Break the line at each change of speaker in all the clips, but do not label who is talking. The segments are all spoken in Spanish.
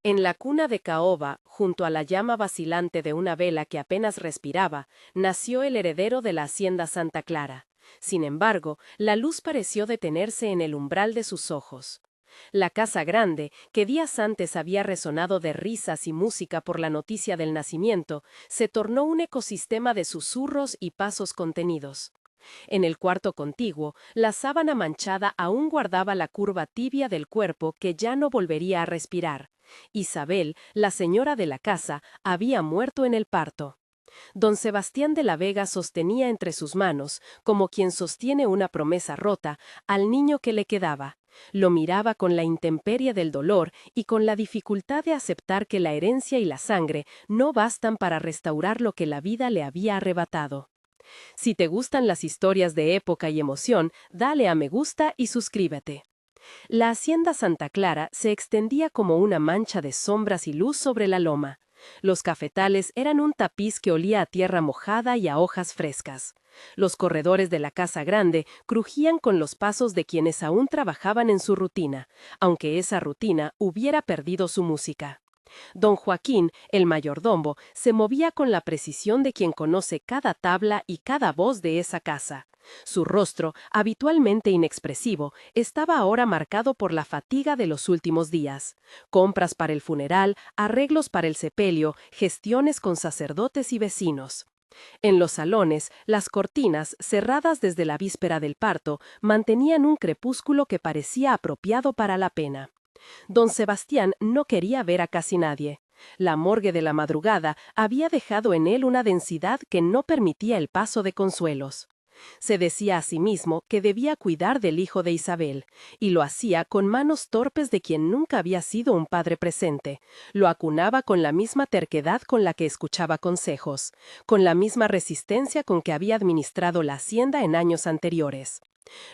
En la cuna de caoba, junto a la llama vacilante de una vela que apenas respiraba, nació el heredero de la hacienda Santa Clara. Sin embargo, la luz pareció detenerse en el umbral de sus ojos. La casa grande, que días antes había resonado de risas y música por la noticia del nacimiento, se tornó un ecosistema de susurros y pasos contenidos. En el cuarto contiguo, la sábana manchada aún guardaba la curva tibia del cuerpo que ya no volvería a respirar. Isabel, la señora de la casa, había muerto en el parto. Don Sebastián de la Vega sostenía entre sus manos, como quien sostiene una promesa rota, al niño que le quedaba. Lo miraba con la intemperie del dolor y con la dificultad de aceptar que la herencia y la sangre no bastan para restaurar lo que la vida le había arrebatado. Si te gustan las historias de época y emoción, dale a me gusta y suscríbete. La hacienda Santa Clara se extendía como una mancha de sombras y luz sobre la loma. Los cafetales eran un tapiz que olía a tierra mojada y a hojas frescas. Los corredores de la casa grande crujían con los pasos de quienes aún trabajaban en su rutina, aunque esa rutina hubiera perdido su música. Don Joaquín, el mayordomo, se movía con la precisión de quien conoce cada tabla y cada voz de esa casa. Su rostro, habitualmente inexpresivo, estaba ahora marcado por la fatiga de los últimos días. Compras para el funeral, arreglos para el sepelio, gestiones con sacerdotes y vecinos. En los salones, las cortinas, cerradas desde la víspera del parto, mantenían un crepúsculo que parecía apropiado para la pena. Don Sebastián no quería ver a casi nadie. La morgue de la madrugada había dejado en él una densidad que no permitía el paso de consuelos. Se decía a sí mismo que debía cuidar del hijo de Isabel, y lo hacía con manos torpes de quien nunca había sido un padre presente. Lo acunaba con la misma terquedad con la que escuchaba consejos, con la misma resistencia con que había administrado la hacienda en años anteriores.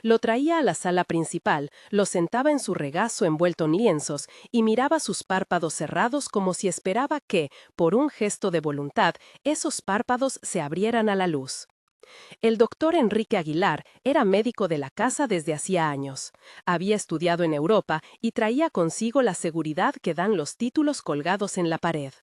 Lo traía a la sala principal, lo sentaba en su regazo envuelto en lienzos y miraba sus párpados cerrados como si esperaba que, por un gesto de voluntad, esos párpados se abrieran a la luz. El doctor Enrique Aguilar era médico de la casa desde hacía años. Había estudiado en Europa y traía consigo la seguridad que dan los títulos colgados en la pared.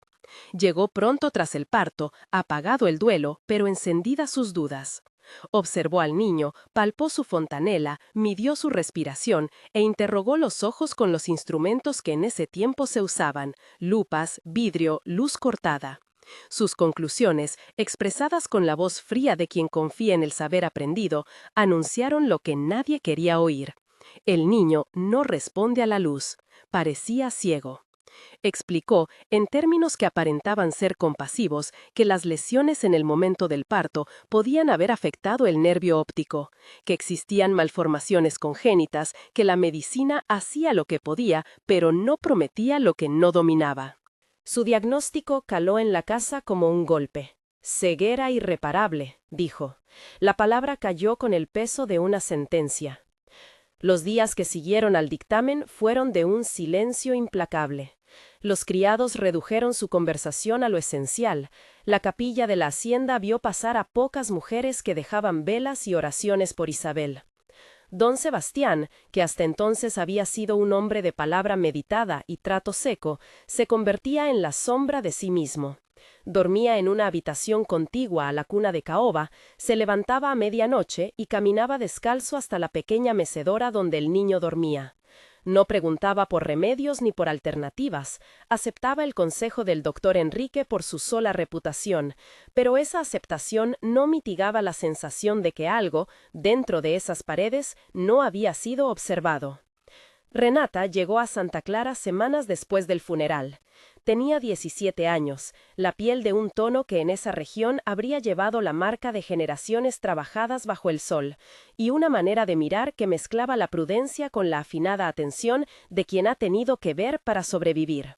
Llegó pronto tras el parto, apagado el duelo, pero encendidas sus dudas. Observó al niño, palpó su fontanela, midió su respiración e interrogó los ojos con los instrumentos que en ese tiempo se usaban: lupas, vidrio, luz cortada. Sus conclusiones, expresadas con la voz fría de quien confía en el saber aprendido, anunciaron lo que nadie quería oír. El niño no responde a la luz. Parecía ciego. Explicó, en términos que aparentaban ser compasivos, que las lesiones en el momento del parto podían haber afectado el nervio óptico, que existían malformaciones congénitas, que la medicina hacía lo que podía, pero no prometía lo que no dominaba. Su diagnóstico caló en la casa como un golpe. Ceguera irreparable, dijo. La palabra cayó con el peso de una sentencia. Los días que siguieron al dictamen fueron de un silencio implacable. Los criados redujeron su conversación a lo esencial. La capilla de la hacienda vio pasar a pocas mujeres que dejaban velas y oraciones por Isabel. Don Sebastián, que hasta entonces había sido un hombre de palabra meditada y trato seco, se convertía en la sombra de sí mismo. Dormía en una habitación contigua a la cuna de caoba, se levantaba a medianoche y caminaba descalzo hasta la pequeña mecedora donde el niño dormía. No preguntaba por remedios ni por alternativas, aceptaba el consejo del doctor Enrique por su sola reputación, pero esa aceptación no mitigaba la sensación de que algo, dentro de esas paredes, no había sido observado. Renata llegó a Santa Clara semanas después del funeral. Tenía 17 años, la piel de un tono que en esa región habría llevado la marca de generaciones trabajadas bajo el sol, y una manera de mirar que mezclaba la prudencia con la afinada atención de quien ha tenido que ver para sobrevivir.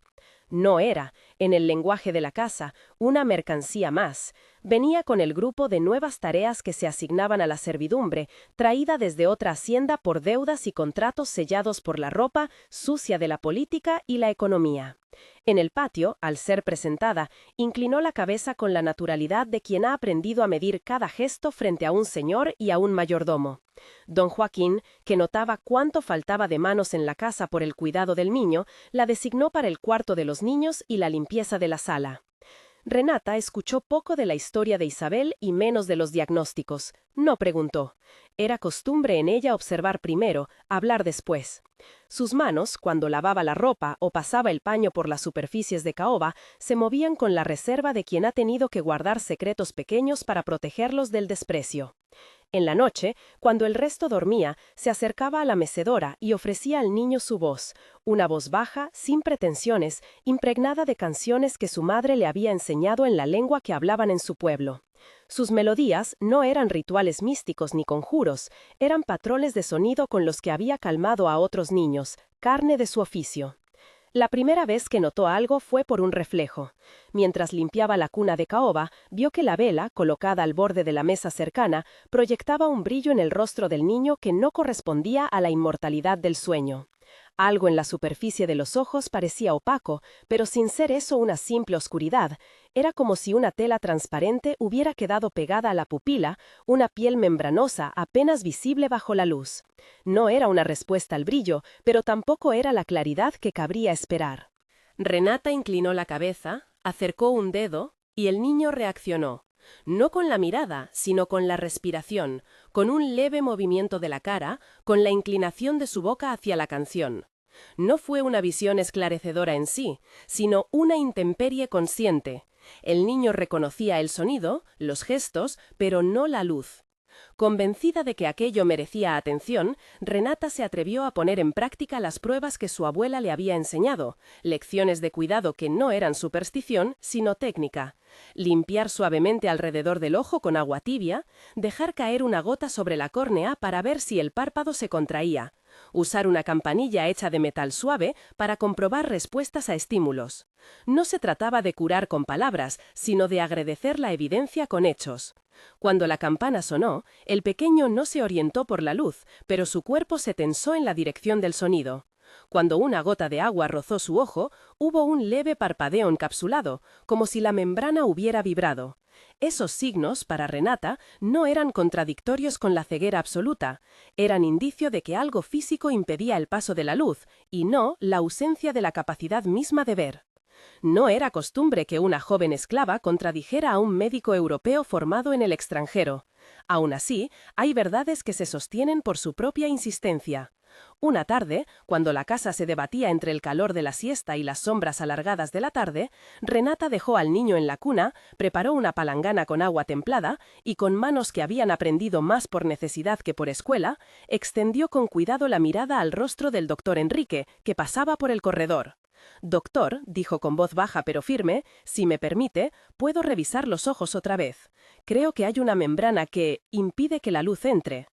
No era, en el lenguaje de la casa, una mercancía más. Venía con el grupo de nuevas tareas que se asignaban a la servidumbre, traída desde otra hacienda por deudas y contratos sellados por la ropa sucia de la política y la economía. En el patio, al ser presentada, inclinó la cabeza con la naturalidad de quien ha aprendido a medir cada gesto frente a un señor y a un mayordomo. Don Joaquín, que notaba cuánto faltaba de manos en la casa por el cuidado del niño, la designó para el cuarto de los niños y la limpieza de la sala. Renata escuchó poco de la historia de Isabel y menos de los diagnósticos. No preguntó. Era costumbre en ella observar primero, hablar después. Sus manos, cuando lavaba la ropa o pasaba el paño por las superficies de caoba, se movían con la reserva de quien ha tenido que guardar secretos pequeños para protegerlos del desprecio. En la noche, cuando el resto dormía, se acercaba a la mecedora y ofrecía al niño su voz, una voz baja, sin pretensiones, impregnada de canciones que su madre le había enseñado en la lengua que hablaban en su pueblo. Sus melodías no eran rituales místicos ni conjuros, eran patrones de sonido con los que había calmado a otros niños, carne de su oficio. La primera vez que notó algo fue por un reflejo. Mientras limpiaba la cuna de caoba, vio que la vela, colocada al borde de la mesa cercana, proyectaba un brillo en el rostro del niño que no correspondía a la inmortalidad del sueño. Algo en la superficie de los ojos parecía opaco, pero sin ser eso una simple oscuridad. Era como si una tela transparente hubiera quedado pegada a la pupila, una piel membranosa apenas visible bajo la luz. No era una respuesta al brillo, pero tampoco era la claridad que cabría esperar. Renata inclinó la cabeza, acercó un dedo, y el niño reaccionó. No con la mirada, sino con la respiración, con un leve movimiento de la cara, con la inclinación de su boca hacia la canción. No fue una visión esclarecedora en sí, sino una intemperie consciente. El niño reconocía el sonido, los gestos, pero no la luz. Convencida de que aquello merecía atención, Renata se atrevió a poner en práctica las pruebas que su abuela le había enseñado, lecciones de cuidado que no eran superstición, sino técnica. Limpiar suavemente alrededor del ojo con agua tibia, dejar caer una gota sobre la córnea para ver si el párpado se contraía, usar una campanilla hecha de metal suave para comprobar respuestas a estímulos. No se trataba de curar con palabras, sino de agradecer la evidencia con hechos. Cuando la campana sonó, el pequeño no se orientó por la luz, pero su cuerpo se tensó en la dirección del sonido. Cuando una gota de agua rozó su ojo, hubo un leve parpadeo encapsulado, como si la membrana hubiera vibrado. Esos signos, para Renata, no eran contradictorios con la ceguera absoluta, eran indicio de que algo físico impedía el paso de la luz, y no la ausencia de la capacidad misma de ver. No era costumbre que una joven esclava contradijera a un médico europeo formado en el extranjero. Aún así, hay verdades que se sostienen por su propia insistencia. Una tarde, cuando la casa se debatía entre el calor de la siesta y las sombras alargadas de la tarde, Renata dejó al niño en la cuna, preparó una palangana con agua templada y, con manos que habían aprendido más por necesidad que por escuela, extendió con cuidado la mirada al rostro del doctor Enrique, que pasaba por el corredor. «Doctor», dijo con voz baja pero firme, «si me permite, puedo revisar los ojos otra vez. Creo que hay una membrana que impide que la luz entre».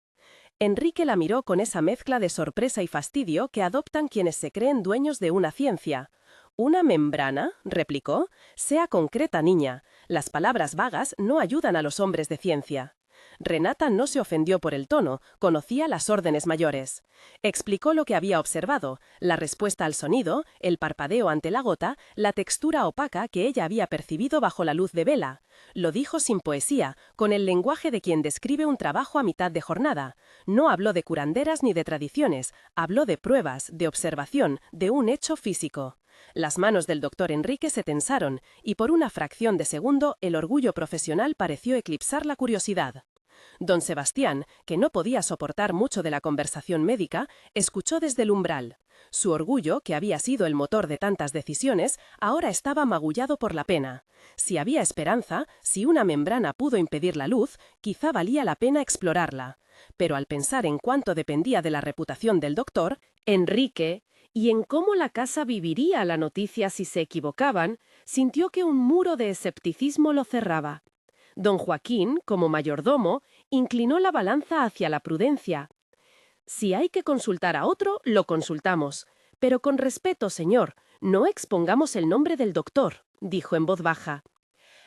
Enrique la miró con esa mezcla de sorpresa y fastidio que adoptan quienes se creen dueños de una ciencia. «¿Una membrana?», replicó. «Sea concreta, niña. Las palabras vagas no ayudan a los hombres de ciencia». Renata no se ofendió por el tono, conocía las órdenes mayores. Explicó lo que había observado, la respuesta al sonido, el parpadeo ante la gota, la textura opaca que ella había percibido bajo la luz de vela. Lo dijo sin poesía, con el lenguaje de quien describe un trabajo a mitad de jornada. No habló de curanderas ni de tradiciones, habló de pruebas, de observación, de un hecho físico. Las manos del doctor Enrique se tensaron, y por una fracción de segundo el orgullo profesional pareció eclipsar la curiosidad. Don Sebastián, que no podía soportar mucho de la conversación médica, escuchó desde el umbral. Su orgullo, que había sido el motor de tantas decisiones, ahora estaba magullado por la pena. Si había esperanza, si una membrana pudo impedir la luz, quizá valía la pena explorarla. Pero al pensar en cuánto dependía de la reputación del doctor, Enrique, y en cómo la casa viviría la noticia si se equivocaban, sintió que un muro de escepticismo lo cerraba. Don Joaquín, como mayordomo, inclinó la balanza hacia la prudencia. «Si hay que consultar a otro, lo consultamos. Pero con respeto, señor, no expongamos el nombre del doctor», dijo en voz baja.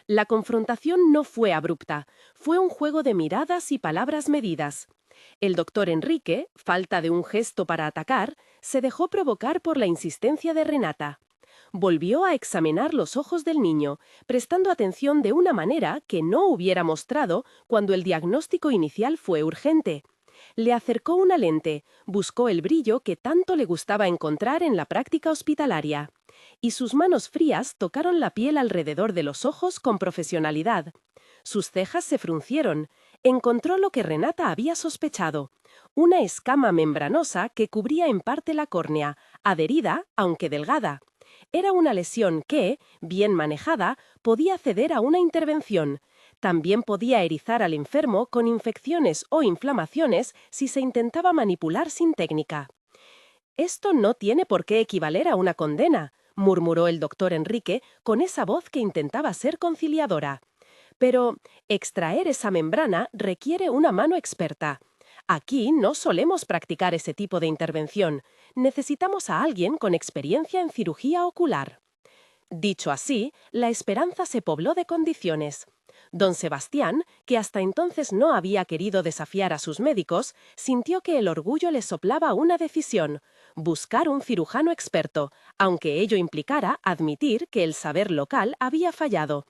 La confrontación no fue abrupta, fue un juego de miradas y palabras medidas. El doctor Enrique, falta de un gesto para atacar, se dejó provocar por la insistencia de Renata. Volvió a examinar los ojos del niño, prestando atención de una manera que no hubiera mostrado cuando el diagnóstico inicial fue urgente. Le acercó una lente, buscó el brillo que tanto le gustaba encontrar en la práctica hospitalaria. Y sus manos frías tocaron la piel alrededor de los ojos con profesionalidad. Sus cejas se fruncieron. Encontró lo que Renata había sospechado: una escama membranosa que cubría en parte la córnea, adherida, aunque delgada. Era una lesión que, bien manejada, podía ceder a una intervención. También podía erizar al enfermo con infecciones o inflamaciones si se intentaba manipular sin técnica. «Esto no tiene por qué equivaler a una condena», murmuró el doctor Enrique con esa voz que intentaba ser conciliadora. «Pero extraer esa membrana requiere una mano experta. Aquí no solemos practicar ese tipo de intervención. Necesitamos a alguien con experiencia en cirugía ocular». Dicho así, la esperanza se pobló de condiciones. Don Sebastián, que hasta entonces no había querido desafiar a sus médicos, sintió que el orgullo le soplaba una decisión: buscar un cirujano experto, aunque ello implicara admitir que el saber local había fallado.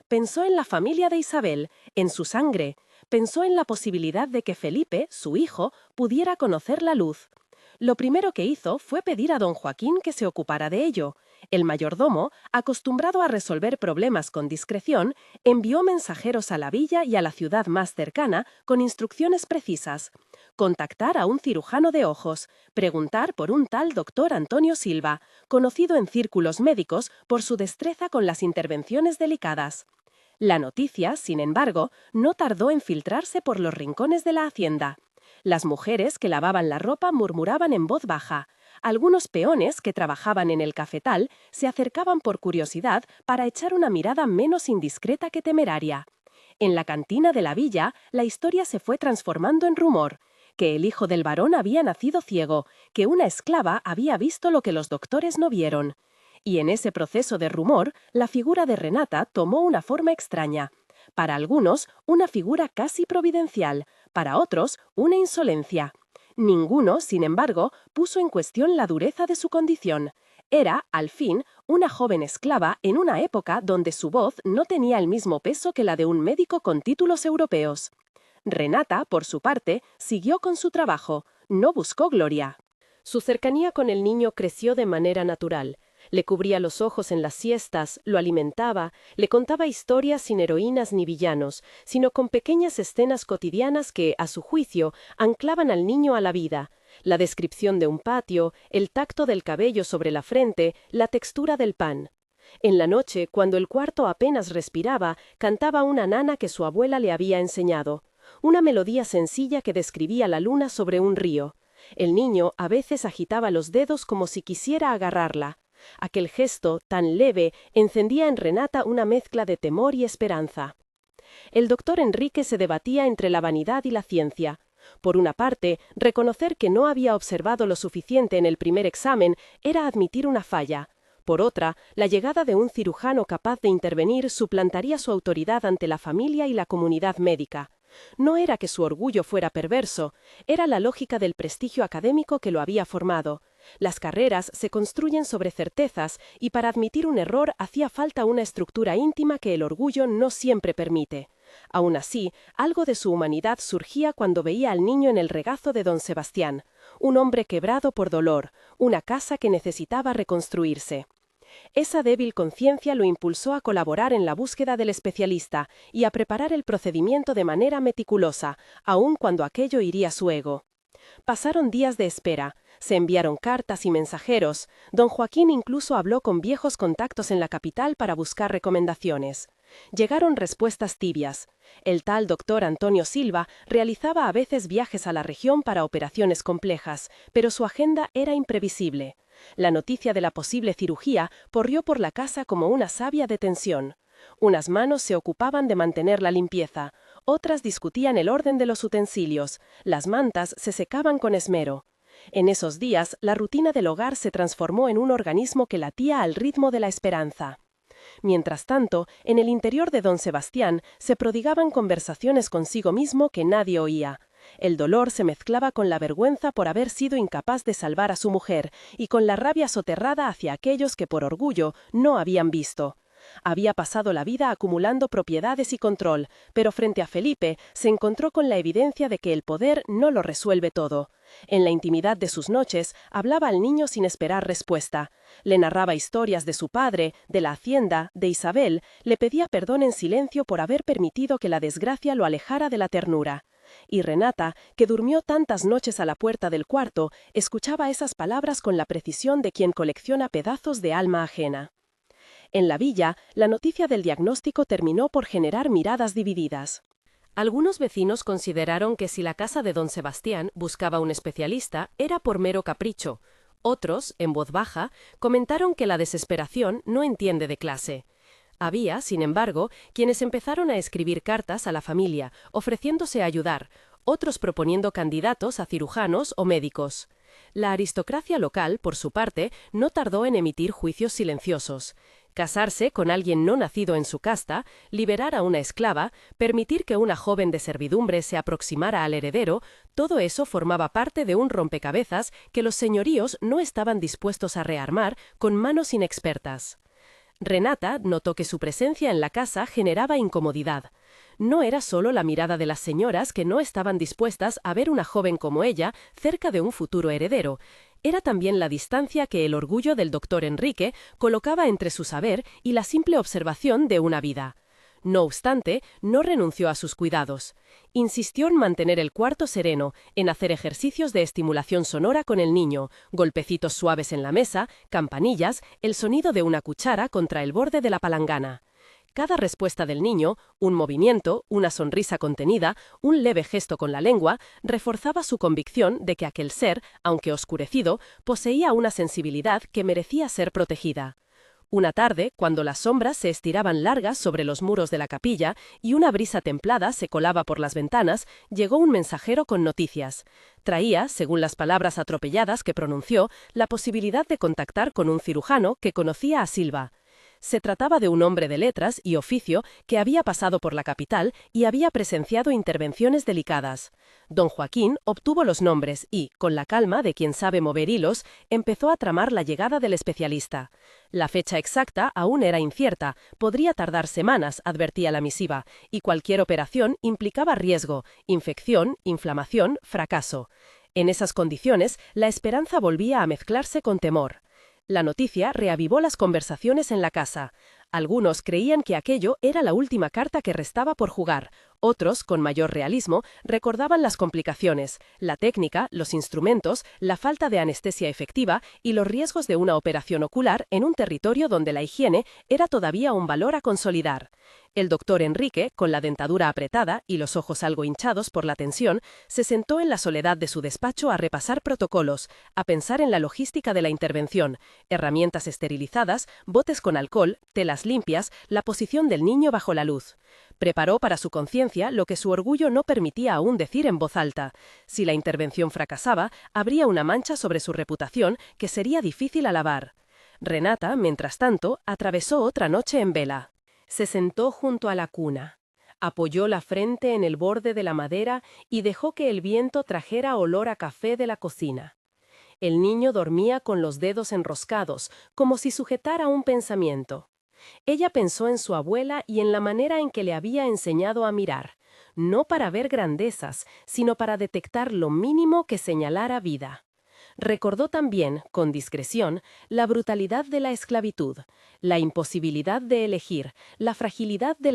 Pensó en la familia de Isabel, en su sangre. Pensó en la posibilidad de que Felipe, su hijo, pudiera conocer la luz. Lo primero que hizo fue pedir a don Joaquín que se ocupara de ello. El mayordomo, acostumbrado a resolver problemas con discreción, envió mensajeros a la villa y a la ciudad más cercana con instrucciones precisas: contactar a un cirujano de ojos, preguntar por un tal doctor Antonio Silva, conocido en círculos médicos por su destreza con las intervenciones delicadas. La noticia, sin embargo, no tardó en filtrarse por los rincones de la hacienda. Las mujeres que lavaban la ropa murmuraban en voz baja. Algunos peones que trabajaban en el cafetal se acercaban por curiosidad para echar una mirada menos indiscreta que temeraria. En la cantina de la villa, la historia se fue transformando en rumor: que el hijo del barón había nacido ciego, que una esclava había visto lo que los doctores no vieron. Y en ese proceso de rumor, la figura de Renata tomó una forma extraña. Para algunos, una figura casi providencial; para otros, una insolencia. Ninguno, sin embargo, puso en cuestión la dureza de su condición. Era, al fin, una joven esclava en una época donde su voz no tenía el mismo peso que la de un médico con títulos europeos. Renata, por su parte, siguió con su trabajo, no buscó gloria. Su cercanía con el niño creció de manera natural. Le cubría los ojos en las siestas, lo alimentaba, le contaba historias sin heroínas ni villanos, sino con pequeñas escenas cotidianas que, a su juicio, anclaban al niño a la vida: la descripción de un patio, el tacto del cabello sobre la frente, la textura del pan. En la noche, cuando el cuarto apenas respiraba, cantaba una nana que su abuela le había enseñado, una melodía sencilla que describía la luna sobre un río. El niño a veces agitaba los dedos como si quisiera agarrarla. Aquel gesto, tan leve, encendía en Renata una mezcla de temor y esperanza. El doctor Enrique se debatía entre la vanidad y la ciencia. Por una parte, reconocer que no había observado lo suficiente en el primer examen era admitir una falla. Por otra, la llegada de un cirujano capaz de intervenir suplantaría su autoridad ante la familia y la comunidad médica. No era que su orgullo fuera perverso, era la lógica del prestigio académico que lo había formado. Las carreras se construyen sobre certezas y para admitir un error hacía falta una estructura íntima que el orgullo no siempre permite. Aún así, algo de su humanidad surgía cuando veía al niño en el regazo de don Sebastián, un hombre quebrado por dolor, una casa que necesitaba reconstruirse. Esa débil conciencia lo impulsó a colaborar en la búsqueda del especialista y a preparar el procedimiento de manera meticulosa, aun cuando aquello iría su ego. Pasaron días de espera, se enviaron cartas y mensajeros. Don Joaquín incluso habló con viejos contactos en la capital para buscar recomendaciones. Llegaron respuestas tibias. El tal doctor Antonio Silva realizaba a veces viajes a la región para operaciones complejas, pero su agenda era imprevisible. La noticia de la posible cirugía corrió por la casa como una savia de tensión. Unas manos se ocupaban de mantener la limpieza, otras discutían el orden de los utensilios, las mantas se secaban con esmero. En esos días, la rutina del hogar se transformó en un organismo que latía al ritmo de la esperanza. Mientras tanto, en el interior de don Sebastián se prodigaban conversaciones consigo mismo que nadie oía. El dolor se mezclaba con la vergüenza por haber sido incapaz de salvar a su mujer y con la rabia soterrada hacia aquellos que por orgullo no habían visto. Había pasado la vida acumulando propiedades y control, pero frente a Felipe se encontró con la evidencia de que el poder no lo resuelve todo. En la intimidad de sus noches hablaba al niño sin esperar respuesta. Le narraba historias de su padre, de la hacienda, de Isabel, le pedía perdón en silencio por haber permitido que la desgracia lo alejara de la ternura. Y Renata, que durmió tantas noches a la puerta del cuarto, escuchaba esas palabras con la precisión de quien colecciona pedazos de alma ajena. En la villa, la noticia del diagnóstico terminó por generar miradas divididas. Algunos vecinos consideraron que si la casa de don Sebastián buscaba un especialista era por mero capricho. Otros, en voz baja, comentaron que la desesperación no entiende de clase. Había, sin embargo, quienes empezaron a escribir cartas a la familia, ofreciéndose a ayudar, otros proponiendo candidatos a cirujanos o médicos. La aristocracia local, por su parte, no tardó en emitir juicios silenciosos. Casarse con alguien no nacido en su casta, liberar a una esclava, permitir que una joven de servidumbre se aproximara al heredero, todo eso formaba parte de un rompecabezas que los señoríos no estaban dispuestos a rearmar con manos inexpertas. Renata notó que su presencia en la casa generaba incomodidad. No era solo la mirada de las señoras que no estaban dispuestas a ver una joven como ella cerca de un futuro heredero. Era también la distancia que el orgullo del doctor Enrique colocaba entre su saber y la simple observación de una vida. No obstante, no renunció a sus cuidados. Insistió en mantener el cuarto sereno, en hacer ejercicios de estimulación sonora con el niño, golpecitos suaves en la mesa, campanillas, el sonido de una cuchara contra el borde de la palangana. Cada respuesta del niño, un movimiento, una sonrisa contenida, un leve gesto con la lengua, reforzaba su convicción de que aquel ser, aunque oscurecido, poseía una sensibilidad que merecía ser protegida. Una tarde, cuando las sombras se estiraban largas sobre los muros de la capilla y una brisa templada se colaba por las ventanas, llegó un mensajero con noticias. Traía, según las palabras atropelladas que pronunció, la posibilidad de contactar con un cirujano que conocía a Silva. Se trataba de un hombre de letras y oficio que había pasado por la capital y había presenciado intervenciones delicadas. Don Joaquín obtuvo los nombres y, con la calma de quien sabe mover hilos, empezó a tramar la llegada del especialista. La fecha exacta aún era incierta, podría tardar semanas, advertía la misiva, y cualquier operación implicaba riesgo, infección, inflamación, fracaso. En esas condiciones, la esperanza volvía a mezclarse con temor. La noticia reavivó las conversaciones en la casa. Algunos creían que aquello era la última carta que restaba por jugar. Otros, con mayor realismo, recordaban las complicaciones, la técnica, los instrumentos, la falta de anestesia efectiva y los riesgos de una operación ocular en un territorio donde la higiene era todavía un valor a consolidar. El doctor Enrique, con la dentadura apretada y los ojos algo hinchados por la tensión, se sentó en la soledad de su despacho a repasar protocolos, a pensar en la logística de la intervención, herramientas esterilizadas, botes con alcohol, telas limpias, la posición del niño bajo la luz. Preparó para su conciencia lo que su orgullo no permitía aún decir en voz alta. Si la intervención fracasaba, habría una mancha sobre su reputación que sería difícil a lavar. Renata, mientras tanto, atravesó otra noche en vela. Se sentó junto a la cuna. Apoyó la frente en el borde de la madera y dejó que el viento trajera olor a café de la cocina. El niño dormía con los dedos enroscados, como si sujetara un pensamiento. Ella pensó en su abuela y en la manera en que le había enseñado a mirar, no para ver grandezas, sino para detectar lo mínimo que señalara vida. Recordó también, con discreción, la brutalidad de la esclavitud, la imposibilidad de elegir, la fragilidad de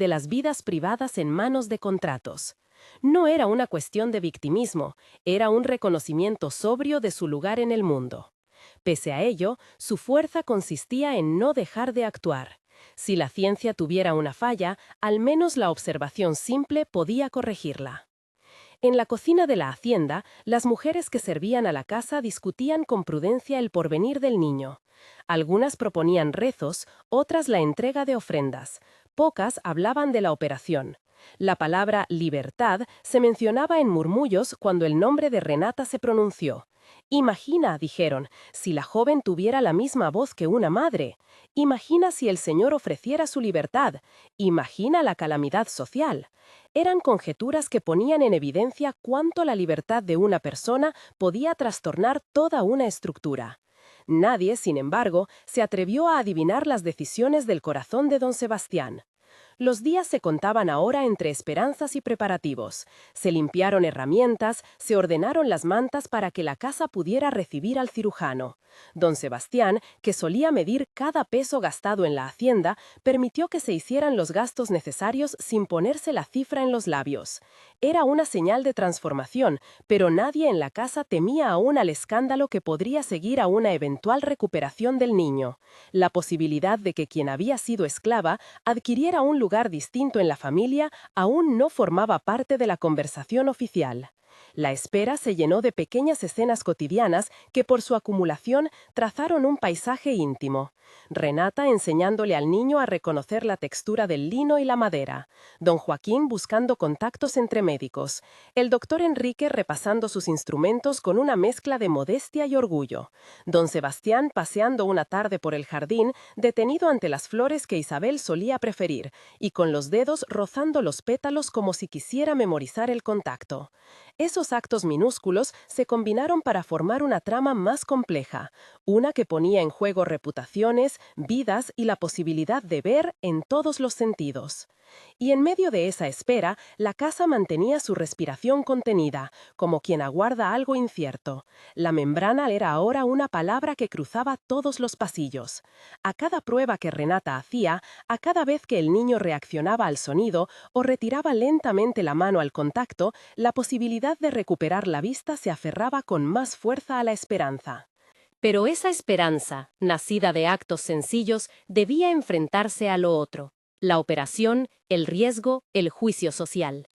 las vidas privadas en manos de contratos. No era una cuestión de victimismo, era un reconocimiento sobrio de su lugar en el mundo. Pese a ello, su fuerza consistía en no dejar de actuar. Si la ciencia tuviera una falla, al menos la observación simple podía corregirla. En la cocina de la hacienda, las mujeres que servían a la casa discutían con prudencia el porvenir del niño. Algunas proponían rezos, otras la entrega de ofrendas. Pocas hablaban de la operación. La palabra libertad se mencionaba en murmullos cuando el nombre de Renata se pronunció. Imagina, dijeron, si la joven tuviera la misma voz que una madre. Imagina si el Señor ofreciera su libertad. Imagina la calamidad social. Eran conjeturas que ponían en evidencia cuánto la libertad de una persona podía trastornar toda una estructura. Nadie, sin embargo, se atrevió a adivinar las decisiones del corazón de don Sebastián. Los días se contaban ahora entre esperanzas y preparativos. Se limpiaron herramientas, se ordenaron las mantas para que la casa pudiera recibir al cirujano. Don Sebastián, que solía medir cada peso gastado en la hacienda, permitió que se hicieran los gastos necesarios sin ponerse la cifra en los labios. Era una señal de transformación, pero nadie en la casa temía aún al escándalo que podría seguir a una eventual recuperación del niño. La posibilidad de que quien había sido esclava adquiriera un lugar distinto en la familia aún no formaba parte de la conversación oficial. La espera se llenó de pequeñas escenas cotidianas que por su acumulación trazaron un paisaje íntimo. Renata enseñándole al niño a reconocer la textura del lino y la madera, don Joaquín buscando contactos entre médicos, el doctor Enrique repasando sus instrumentos con una mezcla de modestia y orgullo, don Sebastián paseando una tarde por el jardín, detenido ante las flores que Isabel solía preferir, y con los dedos rozando los pétalos como si quisiera memorizar el contacto. Esos actos minúsculos se combinaron para formar una trama más compleja, una que ponía en juego reputaciones, vidas y la posibilidad de ver en todos los sentidos. Y en medio de esa espera, la casa mantenía su respiración contenida, como quien aguarda algo incierto. La membrana era ahora una palabra que cruzaba todos los pasillos. A cada prueba que Renata hacía, a cada vez que el niño reaccionaba al sonido o retiraba lentamente la mano al contacto, la posibilidad de recuperar la vista se aferraba con más fuerza a la esperanza. Pero esa esperanza, nacida de actos sencillos, debía enfrentarse a lo otro: la operación, el riesgo, el juicio social.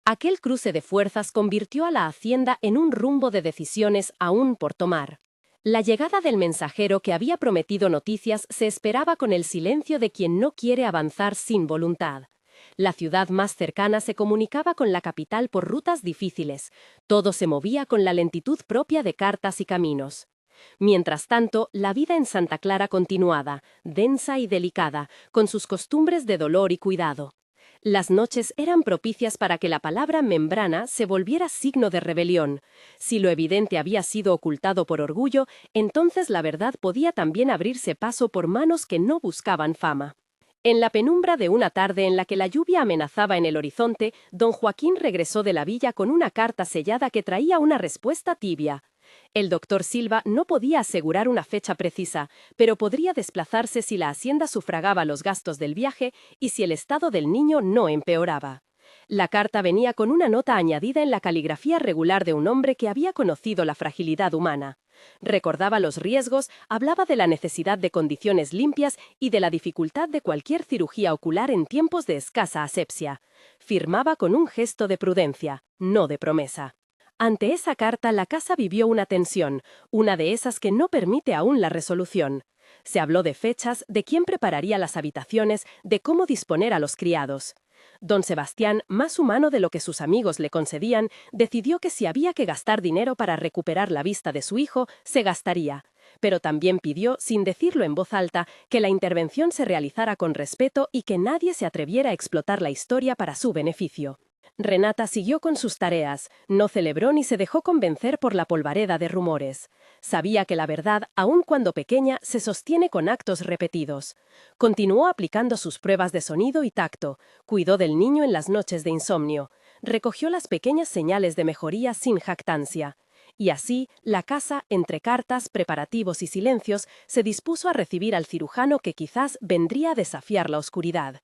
Aquel cruce de fuerzas convirtió a la hacienda en un rumbo de decisiones aún por tomar. La llegada del mensajero que había prometido noticias se esperaba con el silencio de quien no quiere avanzar sin voluntad. La ciudad más cercana se comunicaba con la capital por rutas difíciles. Todo se movía con la lentitud propia de cartas y caminos. Mientras tanto, la vida en Santa Clara continuaba, densa y delicada, con sus costumbres de dolor y cuidado. Las noches eran propicias para que la palabra membrana se volviera signo de rebelión. Si lo evidente había sido ocultado por orgullo, entonces la verdad podía también abrirse paso por manos que no buscaban fama. En la penumbra de una tarde en la que la lluvia amenazaba en el horizonte, don Joaquín regresó de la villa con una carta sellada que traía una respuesta tibia. El doctor Silva no podía asegurar una fecha precisa, pero podría desplazarse si la hacienda sufragaba los gastos del viaje y si el estado del niño no empeoraba. La carta venía con una nota añadida en la caligrafía regular de un hombre que había conocido la fragilidad humana. Recordaba los riesgos, hablaba de la necesidad de condiciones limpias y de la dificultad de cualquier cirugía ocular en tiempos de escasa asepsia. Firmaba con un gesto de prudencia, no de promesa. Ante esa carta la casa vivió una tensión, una de esas que no permite aún la resolución. Se habló de fechas, de quién prepararía las habitaciones, de cómo disponer a los criados. Don Sebastián, más humano de lo que sus amigos le concedían, decidió que si había que gastar dinero para recuperar la vista de su hijo, se gastaría. Pero también pidió, sin decirlo en voz alta, que la intervención se realizara con respeto y que nadie se atreviera a explotar la historia para su beneficio. Renata siguió con sus tareas, no celebró ni se dejó convencer por la polvareda de rumores. Sabía que la verdad, aun cuando pequeña, se sostiene con actos repetidos. Continuó aplicando sus pruebas de sonido y tacto, cuidó del niño en las noches de insomnio, recogió las pequeñas señales de mejoría sin jactancia. Y así, la casa, entre cartas, preparativos y silencios, se dispuso a recibir al cirujano que quizás vendría a desafiar la oscuridad.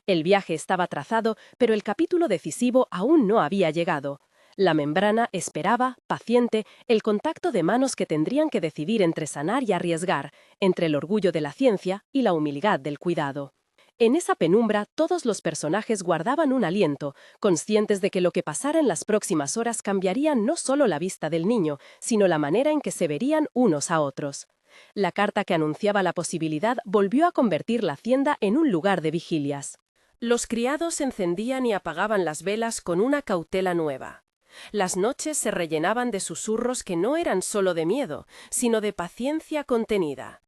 El viaje estaba trazado, pero el capítulo decisivo aún no había llegado. La membrana esperaba, paciente, el contacto de manos que tendrían que decidir entre sanar y arriesgar, entre el orgullo de la ciencia y la humildad del cuidado. En esa penumbra todos los personajes guardaban un aliento, conscientes de que lo que pasara en las próximas horas cambiaría no solo la vista del niño, sino la manera en que se verían unos a otros. La carta que anunciaba la posibilidad volvió a convertir la hacienda en un lugar de vigilias. Los criados encendían y apagaban las velas con una cautela nueva. Las noches se rellenaban de susurros que no eran solo de miedo, sino de paciencia contenida.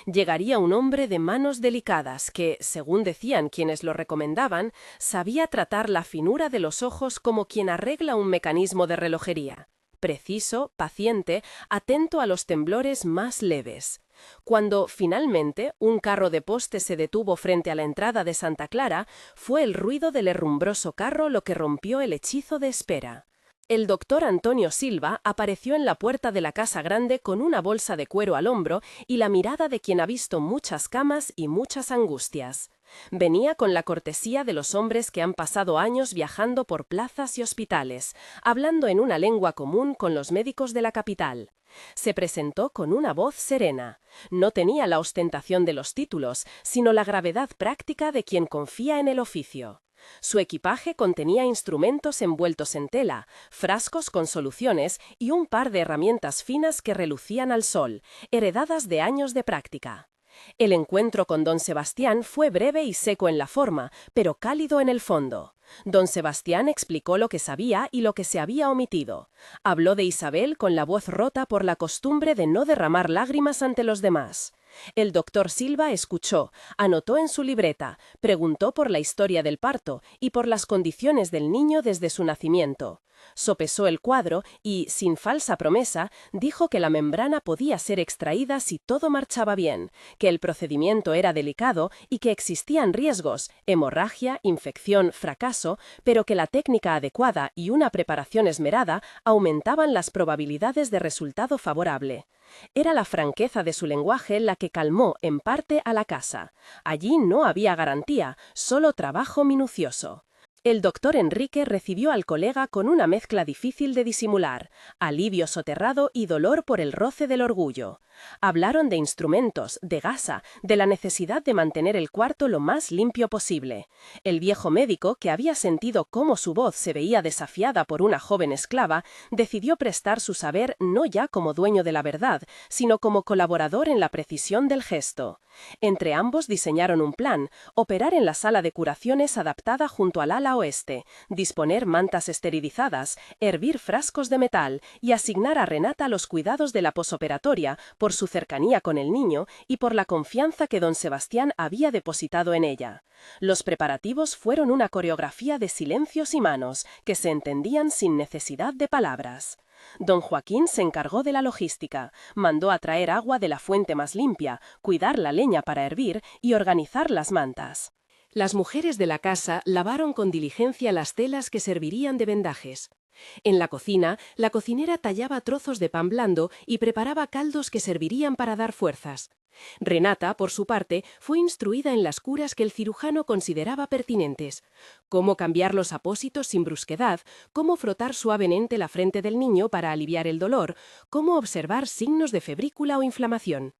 Llegaría un hombre de manos delicadas que, según decían quienes lo recomendaban, sabía tratar la finura de los ojos como quien arregla un mecanismo de relojería. Preciso, paciente, atento a los temblores más leves. Cuando, finalmente, un carro de poste se detuvo frente a la entrada de Santa Clara, fue el ruido del herrumbroso carro lo que rompió el hechizo de espera. El doctor Antonio Silva apareció en la puerta de la casa grande con una bolsa de cuero al hombro y la mirada de quien ha visto muchas camas y muchas angustias. Venía con la cortesía de los hombres que han pasado años viajando por plazas y hospitales, hablando en una lengua común con los médicos de la capital. Se presentó con una voz serena. No tenía la ostentación de los títulos, sino la gravedad práctica de quien confía en el oficio. Su equipaje contenía instrumentos envueltos en tela, frascos con soluciones y un par de herramientas finas que relucían al sol, heredadas de años de práctica. El encuentro con don Sebastián fue breve y seco en la forma, pero cálido en el fondo. Don Sebastián explicó lo que sabía y lo que se había omitido. Habló de Isabel con la voz rota por la costumbre de no derramar lágrimas ante los demás. El doctor Silva escuchó, anotó en su libreta, preguntó por la historia del parto y por las condiciones del niño desde su nacimiento. Sopesó el cuadro y, sin falsa promesa, dijo que la membrana podía ser extraída si todo marchaba bien, que el procedimiento era delicado y que existían riesgos, hemorragia, infección, fracaso, pero que la técnica adecuada y una preparación esmerada aumentaban las probabilidades de resultado favorable. Era la franqueza de su lenguaje la que calmó, en parte, a la casa. Allí no había garantía, solo trabajo minucioso. El doctor Enrique recibió al colega con una mezcla difícil de disimular, alivio soterrado y dolor por el roce del orgullo. Hablaron de instrumentos, de gasa, de la necesidad de mantener el cuarto lo más limpio posible. El viejo médico, que había sentido cómo su voz se veía desafiada por una joven esclava, decidió prestar su saber no ya como dueño de la verdad, sino como colaborador en la precisión del gesto. Entre ambos diseñaron un plan: operar en la sala de curaciones adaptada junto al ala oeste, disponer mantas esterilizadas, hervir frascos de metal y asignar a Renata los cuidados de la posoperatoria por su cercanía con el niño y por la confianza que don Sebastián había depositado en ella. Los preparativos fueron una coreografía de silencios y manos que se entendían sin necesidad de palabras. Don Joaquín se encargó de la logística, mandó a traer agua de la fuente más limpia, cuidar la leña para hervir y organizar las mantas. Las mujeres de la casa lavaron con diligencia las telas que servirían de vendajes. En la cocina, la cocinera tallaba trozos de pan blando y preparaba caldos que servirían para dar fuerzas. Renata, por su parte, fue instruida en las curas que el cirujano consideraba pertinentes: cómo cambiar los apósitos sin brusquedad, cómo frotar suavemente la frente del niño para aliviar el dolor, cómo observar signos de febrícula o inflamación.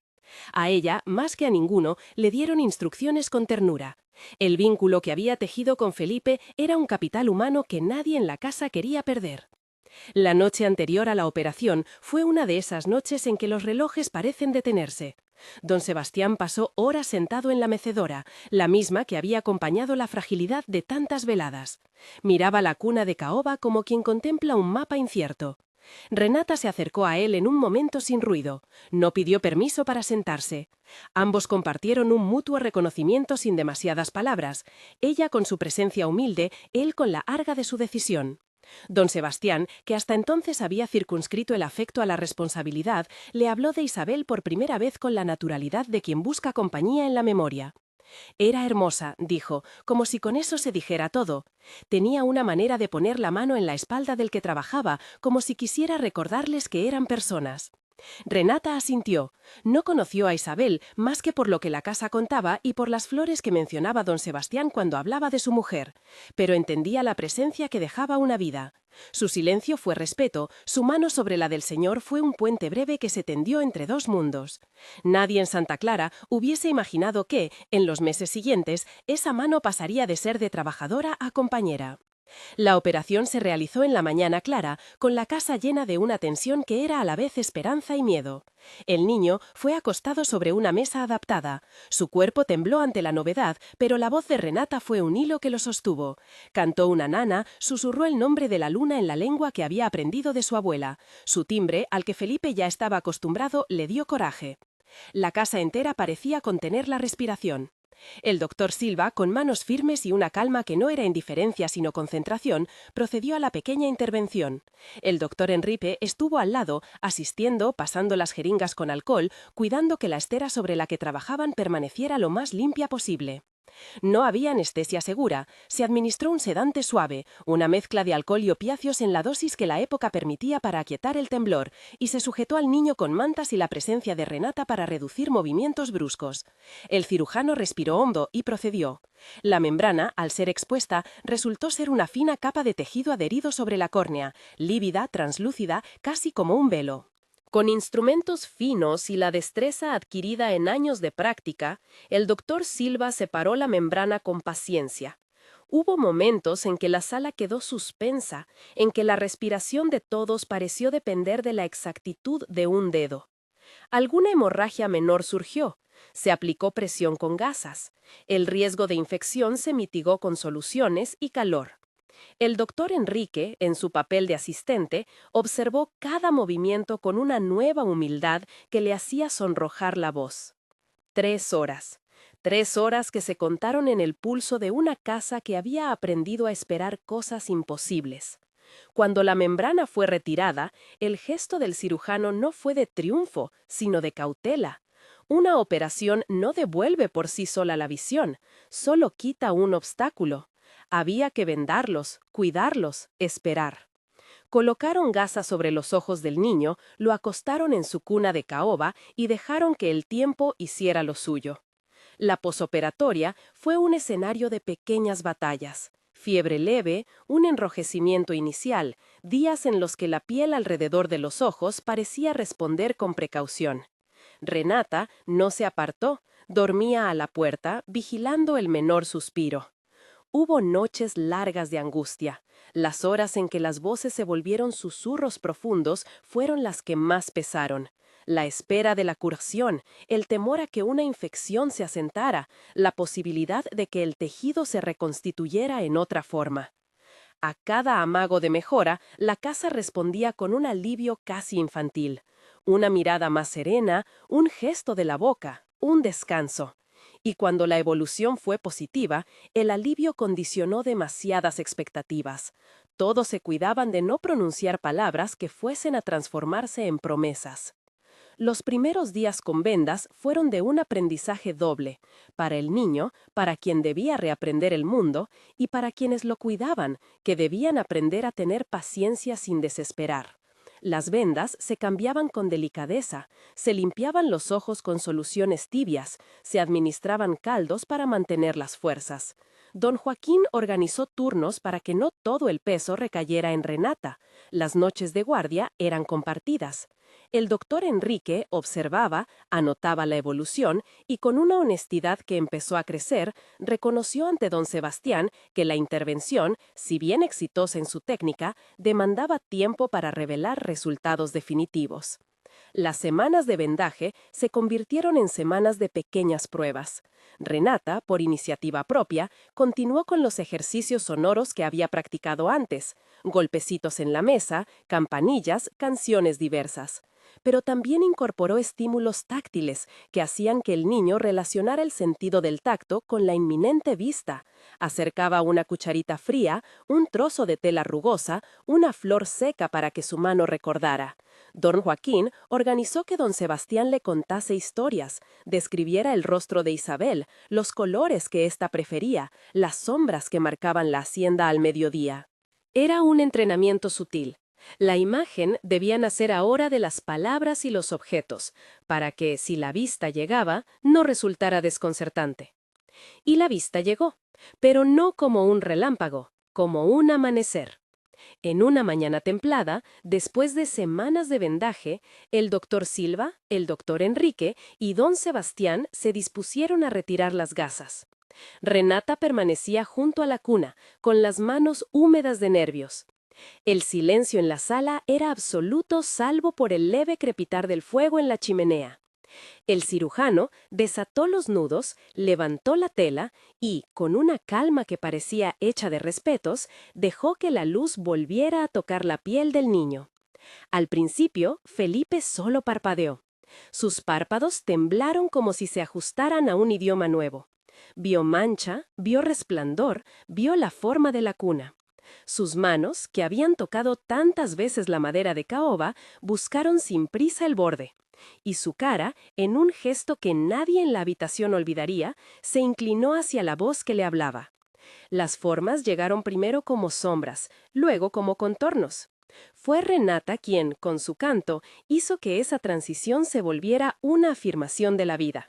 A ella, más que a ninguno, le dieron instrucciones con ternura. El vínculo que había tejido con Felipe era un capital humano que nadie en la casa quería perder. La noche anterior a la operación fue una de esas noches en que los relojes parecen detenerse. Don Sebastián pasó horas sentado en la mecedora, la misma que había acompañado la fragilidad de tantas veladas. Miraba la cuna de caoba como quien contempla un mapa incierto. Renata se acercó a él en un momento sin ruido. No pidió permiso para sentarse. Ambos compartieron un mutuo reconocimiento sin demasiadas palabras, ella con su presencia humilde, él con la arga de su decisión. Don Sebastián, que hasta entonces había circunscrito el afecto a la responsabilidad, le habló de Isabel por primera vez con la naturalidad de quien busca compañía en la memoria. Era hermosa, dijo, como si con eso se dijera todo. Tenía una manera de poner la mano en la espalda del que trabajaba, como si quisiera recordarles que eran personas. Renata asintió. No conoció a Isabel más que por lo que la casa contaba y por las flores que mencionaba don Sebastián cuando hablaba de su mujer, pero entendía la presencia que dejaba una vida. Su silencio fue respeto, su mano sobre la del señor fue un puente breve que se tendió entre dos mundos. Nadie en Santa Clara hubiese imaginado que, en los meses siguientes, esa mano pasaría de ser de trabajadora a compañera. La operación se realizó en la mañana clara, con la casa llena de una tensión que era a la vez esperanza y miedo. El niño fue acostado sobre una mesa adaptada. Su cuerpo tembló ante la novedad, pero la voz de Renata fue un hilo que lo sostuvo. Cantó una nana, susurró el nombre de la luna en la lengua que había aprendido de su abuela. Su timbre, al que Felipe ya estaba acostumbrado, le dio coraje. La casa entera parecía contener la respiración. El doctor Silva, con manos firmes y una calma que no era indiferencia sino concentración, procedió a la pequeña intervención. El doctor Enrique estuvo al lado, asistiendo, pasando las jeringas con alcohol, cuidando que la estera sobre la que trabajaban permaneciera lo más limpia posible. No había anestesia segura, se administró un sedante suave, una mezcla de alcohol y opiáceos en la dosis que la época permitía para aquietar el temblor, y se sujetó al niño con mantas y la presencia de Renata para reducir movimientos bruscos. El cirujano respiró hondo y procedió. La membrana, al ser expuesta, resultó ser una fina capa de tejido adherido sobre la córnea, lívida, translúcida, casi como un velo. Con instrumentos finos y la destreza adquirida en años de práctica, el doctor Silva separó la membrana con paciencia. Hubo momentos en que la sala quedó suspensa, en que la respiración de todos pareció depender de la exactitud de un dedo. Alguna hemorragia menor surgió. Se aplicó presión con gasas. El riesgo de infección se mitigó con soluciones y calor. El doctor Enrique, en su papel de asistente, observó cada movimiento con una nueva humildad que le hacía sonrojar la voz. 3 horas. 3 horas que se contaron en el pulso de una casa que había aprendido a esperar cosas imposibles. Cuando la membrana fue retirada, el gesto del cirujano no fue de triunfo, sino de cautela. Una operación no devuelve por sí sola la visión, solo quita un obstáculo. Había que vendarlos, cuidarlos, esperar. Colocaron gasas sobre los ojos del niño, lo acostaron en su cuna de caoba y dejaron que el tiempo hiciera lo suyo. La posoperatoria fue un escenario de pequeñas batallas. Fiebre leve, un enrojecimiento inicial, días en los que la piel alrededor de los ojos parecía responder con precaución. Renata no se apartó, dormía a la puerta, vigilando el menor suspiro. Hubo noches largas de angustia. Las horas en que las voces se volvieron susurros profundos fueron las que más pesaron. La espera de la curación, el temor a que una infección se asentara, la posibilidad de que el tejido se reconstituyera en otra forma. A cada amago de mejora, la casa respondía con un alivio casi infantil. Una mirada más serena, un gesto de la boca, un descanso. Y cuando la evolución fue positiva, el alivio condicionó demasiadas expectativas. Todos se cuidaban de no pronunciar palabras que fuesen a transformarse en promesas. Los primeros días con vendas fueron de un aprendizaje doble, para el niño, para quien debía reaprender el mundo, y para quienes lo cuidaban, que debían aprender a tener paciencia sin desesperar. Las vendas se cambiaban con delicadeza, se limpiaban los ojos con soluciones tibias, se administraban caldos para mantener las fuerzas. Don Joaquín organizó turnos para que no todo el peso recayera en Renata. Las noches de guardia eran compartidas. El doctor Enrique observaba, anotaba la evolución y con una honestidad que empezó a crecer, reconoció ante don Sebastián que la intervención, si bien exitosa en su técnica, demandaba tiempo para revelar resultados definitivos. Las semanas de vendaje se convirtieron en semanas de pequeñas pruebas. Renata, por iniciativa propia, continuó con los ejercicios sonoros que había practicado antes, golpecitos en la mesa, campanillas, canciones diversas. Pero también incorporó estímulos táctiles que hacían que el niño relacionara el sentido del tacto con la inminente vista. Acercaba una cucharita fría, un trozo de tela rugosa, una flor seca para que su mano recordara. Don Joaquín organizó que don Sebastián le contase historias, describiera el rostro de Isabel, los colores que ésta prefería, las sombras que marcaban la hacienda al mediodía. Era un entrenamiento sutil. La imagen debía nacer ahora de las palabras y los objetos, para que, si la vista llegaba, no resultara desconcertante. Y la vista llegó, pero no como un relámpago, como un amanecer. En una mañana templada, después de semanas de vendaje, el doctor Silva, el doctor Enrique y don Sebastián se dispusieron a retirar las gasas. Renata permanecía junto a la cuna, con las manos húmedas de nervios. El silencio en la sala era absoluto salvo por el leve crepitar del fuego en la chimenea. El cirujano desató los nudos, levantó la tela y, con una calma que parecía hecha de respetos, dejó que la luz volviera a tocar la piel del niño. Al principio, Felipe solo parpadeó. Sus párpados temblaron como si se ajustaran a un idioma nuevo. Vio mancha, vio resplandor, vio la forma de la cuna. Sus manos, que habían tocado tantas veces la madera de caoba, buscaron sin prisa el borde. Y su cara, en un gesto que nadie en la habitación olvidaría, se inclinó hacia la voz que le hablaba. Las formas llegaron primero como sombras, luego como contornos. Fue Renata quien, con su canto, hizo que esa transición se volviera una afirmación de la vida.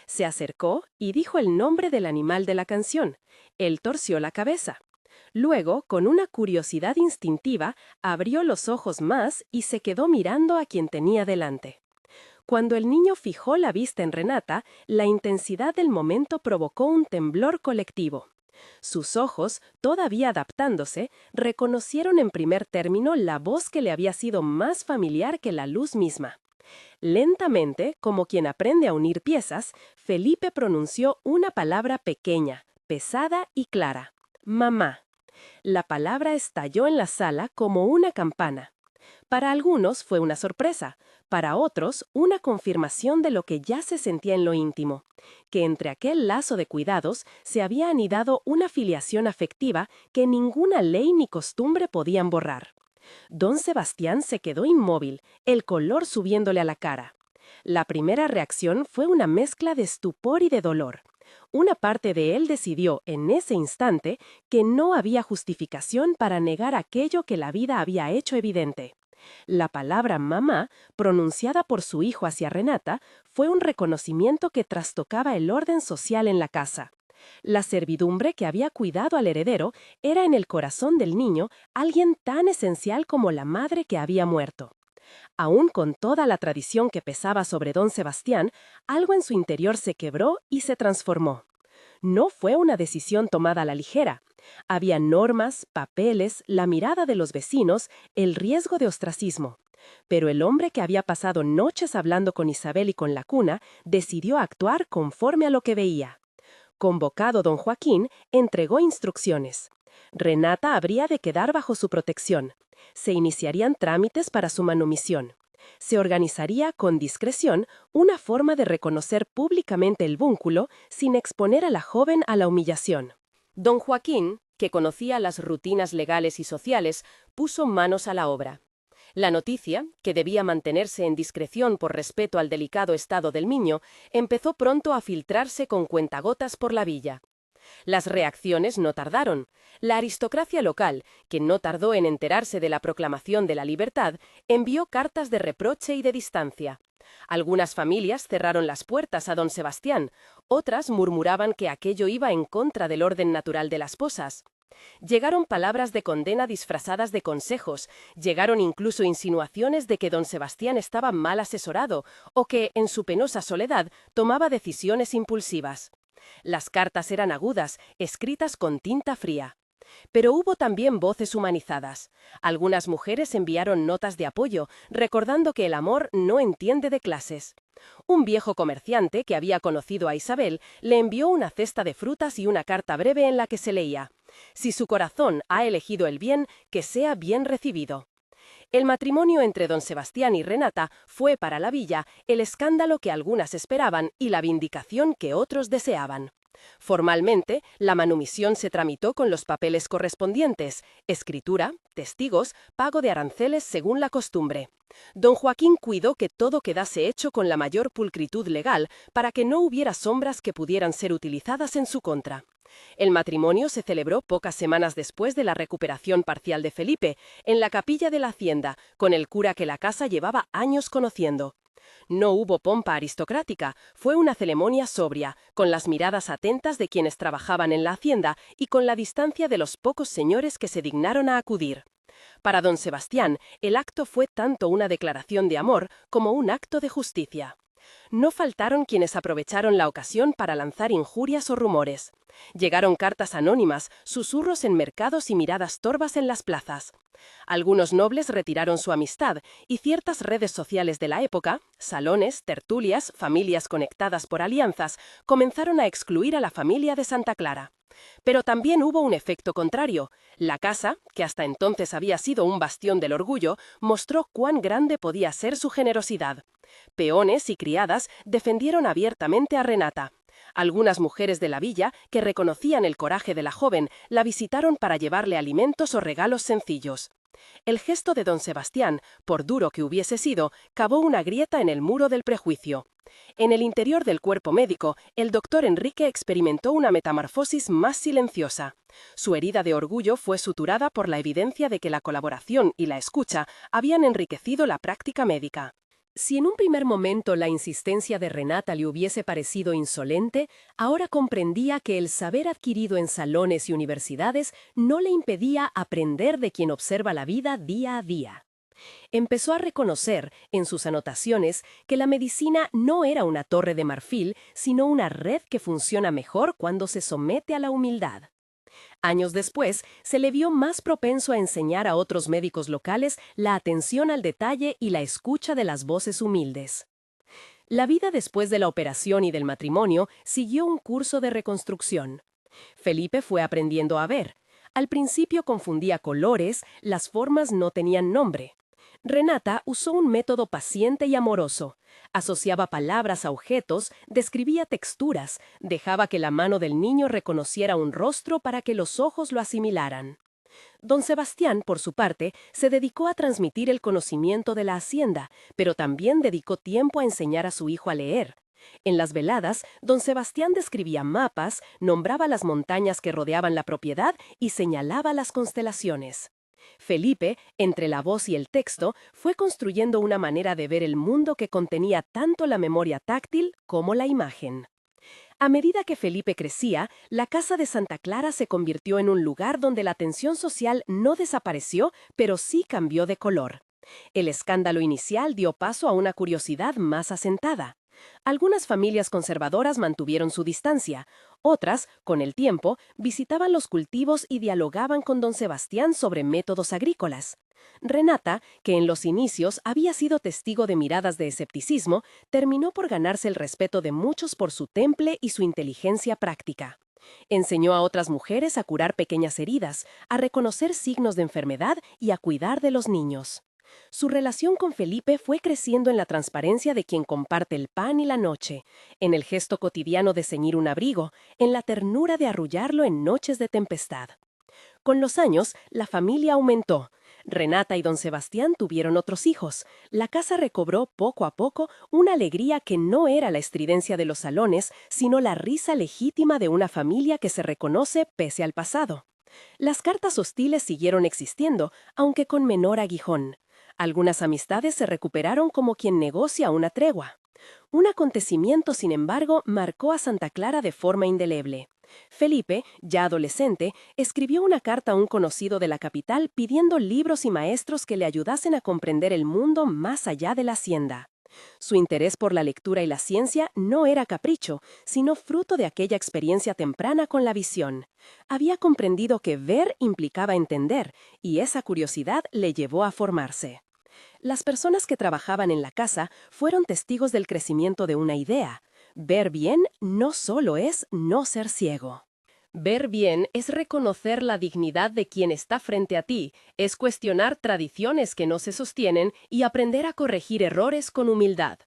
Se acercó y dijo el nombre del animal de la canción. Él torció la cabeza. Luego, con una curiosidad instintiva, abrió los ojos más y se quedó mirando a quien tenía delante. Cuando el niño fijó la vista en Renata, la intensidad del momento provocó un temblor colectivo. Sus ojos, todavía adaptándose, reconocieron en primer término la voz que le había sido más familiar que la luz misma. Lentamente, como quien aprende a unir piezas, Felipe pronunció una palabra pequeña, pesada y clara: mamá. La palabra estalló en la sala como una campana. Para algunos fue una sorpresa, para otros una confirmación de lo que ya se sentía en lo íntimo, que entre aquel lazo de cuidados se había anidado una filiación afectiva que ninguna ley ni costumbre podían borrar. Don Sebastián se quedó inmóvil, el color subiéndole a la cara. La primera reacción fue una mezcla de estupor y de dolor. Una parte de él decidió, en ese instante, que no había justificación para negar aquello que la vida había hecho evidente. La palabra mamá, pronunciada por su hijo hacia Renata, fue un reconocimiento que trastocaba el orden social en la casa. La servidumbre que había cuidado al heredero era en el corazón del niño alguien tan esencial como la madre que había muerto. Aún con toda la tradición que pesaba sobre don Sebastián, algo en su interior se quebró y se transformó. No fue una decisión tomada a la ligera. Había normas, papeles, la mirada de los vecinos, el riesgo de ostracismo. Pero el hombre que había pasado noches hablando con Isabel y con la cuna, decidió actuar conforme a lo que veía. Convocado don Joaquín, entregó instrucciones. Renata habría de quedar bajo su protección. Se iniciarían trámites para su manumisión. Se organizaría con discreción una forma de reconocer públicamente el vínculo sin exponer a la joven a la humillación. Don Joaquín, que conocía las rutinas legales y sociales, puso manos a la obra. La noticia, que debía mantenerse en discreción por respeto al delicado estado del niño, empezó pronto a filtrarse con cuentagotas por la villa. Las reacciones no tardaron. La aristocracia local, que no tardó en enterarse de la proclamación de la libertad, envió cartas de reproche y de distancia. Algunas familias cerraron las puertas a don Sebastián, otras murmuraban que aquello iba en contra del orden natural de las posas. Llegaron palabras de condena disfrazadas de consejos, llegaron incluso insinuaciones de que don Sebastián estaba mal asesorado o que, en su penosa soledad, tomaba decisiones impulsivas. Las cartas eran agudas, escritas con tinta fría. Pero hubo también voces humanizadas. Algunas mujeres enviaron notas de apoyo, recordando que el amor no entiende de clases. Un viejo comerciante que había conocido a Isabel le envió una cesta de frutas y una carta breve en la que se leía: «Si su corazón ha elegido el bien, que sea bien recibido». El matrimonio entre don Sebastián y Renata fue para la villa el escándalo que algunas esperaban y la vindicación que otros deseaban. Formalmente, la manumisión se tramitó con los papeles correspondientes: escritura, testigos, pago de aranceles según la costumbre. Don Joaquín cuidó que todo quedase hecho con la mayor pulcritud legal para que no hubiera sombras que pudieran ser utilizadas en su contra. El matrimonio se celebró pocas semanas después de la recuperación parcial de Felipe, en la capilla de la hacienda, con el cura que la casa llevaba años conociendo. No hubo pompa aristocrática, fue una ceremonia sobria, con las miradas atentas de quienes trabajaban en la hacienda y con la distancia de los pocos señores que se dignaron a acudir. Para don Sebastián, el acto fue tanto una declaración de amor como un acto de justicia. No faltaron quienes aprovecharon la ocasión para lanzar injurias o rumores. Llegaron cartas anónimas, susurros en mercados y miradas torvas en las plazas. Algunos nobles retiraron su amistad y ciertas redes sociales de la época, salones, tertulias, familias conectadas por alianzas, comenzaron a excluir a la familia de Santa Clara. Pero también hubo un efecto contrario. La casa, que hasta entonces había sido un bastión del orgullo, mostró cuán grande podía ser su generosidad. Peones y criadas defendieron abiertamente a Renata. Algunas mujeres de la villa, que reconocían el coraje de la joven, la visitaron para llevarle alimentos o regalos sencillos. El gesto de don Sebastián, por duro que hubiese sido, cavó una grieta en el muro del prejuicio. En el interior del cuerpo médico, el doctor Enrique experimentó una metamorfosis más silenciosa. Su herida de orgullo fue suturada por la evidencia de que la colaboración y la escucha habían enriquecido la práctica médica. Si en un primer momento la insistencia de Renata le hubiese parecido insolente, ahora comprendía que el saber adquirido en salones y universidades no le impedía aprender de quien observa la vida día a día. Empezó a reconocer, en sus anotaciones, que la medicina no era una torre de marfil, sino una red que funciona mejor cuando se somete a la humildad. Años después, se le vio más propenso a enseñar a otros médicos locales la atención al detalle y la escucha de las voces humildes. La vida después de la operación y del matrimonio siguió un curso de reconstrucción. Felipe fue aprendiendo a ver. Al principio confundía colores, las formas no tenían nombre. Renata usó un método paciente y amoroso. Asociaba palabras a objetos, describía texturas, dejaba que la mano del niño reconociera un rostro para que los ojos lo asimilaran. Don Sebastián, por su parte, se dedicó a transmitir el conocimiento de la hacienda, pero también dedicó tiempo a enseñar a su hijo a leer. En las veladas, don Sebastián describía mapas, nombraba las montañas que rodeaban la propiedad y señalaba las constelaciones. Felipe, entre la voz y el texto, fue construyendo una manera de ver el mundo que contenía tanto la memoria táctil como la imagen. A medida que Felipe crecía, la casa de Santa Clara se convirtió en un lugar donde la tensión social no desapareció, pero sí cambió de color. El escándalo inicial dio paso a una curiosidad más asentada. Algunas familias conservadoras mantuvieron su distancia. Otras, con el tiempo, visitaban los cultivos y dialogaban con don Sebastián sobre métodos agrícolas. Renata, que en los inicios había sido testigo de miradas de escepticismo, terminó por ganarse el respeto de muchos por su temple y su inteligencia práctica. Enseñó a otras mujeres a curar pequeñas heridas, a reconocer signos de enfermedad y a cuidar de los niños. Su relación con Felipe fue creciendo en la transparencia de quien comparte el pan y la noche, en el gesto cotidiano de ceñir un abrigo, en la ternura de arrullarlo en noches de tempestad. Con los años, la familia aumentó. Renata y don Sebastián tuvieron otros hijos. La casa recobró poco a poco una alegría que no era la estridencia de los salones, sino la risa legítima de una familia que se reconoce pese al pasado. Las cartas hostiles siguieron existiendo, aunque con menor aguijón. Algunas amistades se recuperaron como quien negocia una tregua. Un acontecimiento, sin embargo, marcó a Santa Clara de forma indeleble. Felipe, ya adolescente, escribió una carta a un conocido de la capital pidiendo libros y maestros que le ayudasen a comprender el mundo más allá de la hacienda. Su interés por la lectura y la ciencia no era capricho, sino fruto de aquella experiencia temprana con la visión. Había comprendido que ver implicaba entender, y esa curiosidad le llevó a formarse. Las personas que trabajaban en la casa fueron testigos del crecimiento de una idea. Ver bien no solo es no ser ciego. Ver bien es reconocer la dignidad de quien está frente a ti, es cuestionar tradiciones que no se sostienen y aprender a corregir errores con humildad.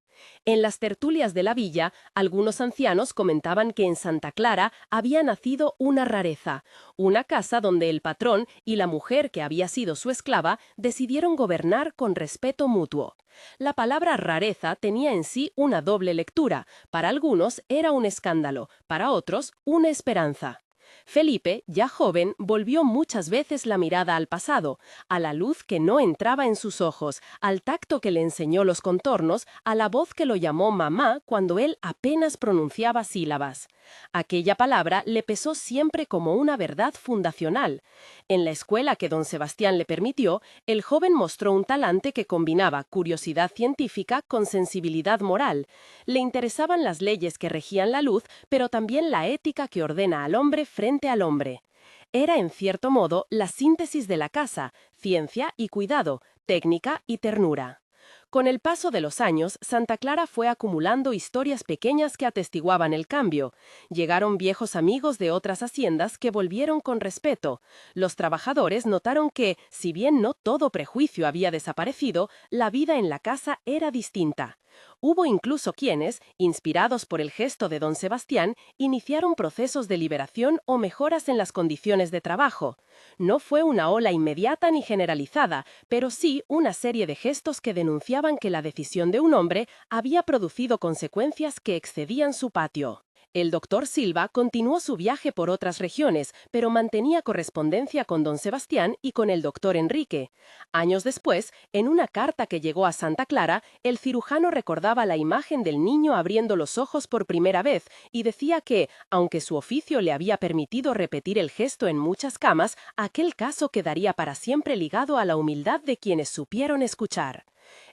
En las tertulias de la villa, algunos ancianos comentaban que en Santa Clara había nacido una rareza, una casa donde el patrón y la mujer que había sido su esclava decidieron gobernar con respeto mutuo. La palabra rareza tenía en sí una doble lectura. Para algunos era un escándalo, para otros una esperanza. Felipe, ya joven, volvió muchas veces la mirada al pasado, a la luz que no entraba en sus ojos, al tacto que le enseñó los contornos, a la voz que lo llamó mamá cuando él apenas pronunciaba sílabas. Aquella palabra le pesó siempre como una verdad fundacional. En la escuela que don Sebastián le permitió, el joven mostró un talante que combinaba curiosidad científica con sensibilidad moral. Le interesaban las leyes que regían la luz, pero también la ética que ordena al hombre frente al hombre. Era, en cierto modo, la síntesis de la casa, ciencia y cuidado, técnica y ternura. Con el paso de los años, Santa Clara fue acumulando historias pequeñas que atestiguaban el cambio. Llegaron viejos amigos de otras haciendas que volvieron con respeto. Los trabajadores notaron que, si bien no todo prejuicio había desaparecido, la vida en la casa era distinta. Hubo incluso quienes, inspirados por el gesto de don Sebastián, iniciaron procesos de liberación o mejoras en las condiciones de trabajo. No fue una ola inmediata ni generalizada, pero sí una serie de gestos que denunciaban que la decisión de un hombre había producido consecuencias que excedían su patio. El doctor Silva continuó su viaje por otras regiones, pero mantenía correspondencia con don Sebastián y con el doctor Enrique. Años después, en una carta que llegó a Santa Clara, el cirujano recordaba la imagen del niño abriendo los ojos por primera vez y decía que, aunque su oficio le había permitido repetir el gesto en muchas camas, aquel caso quedaría para siempre ligado a la humildad de quienes supieron escuchar.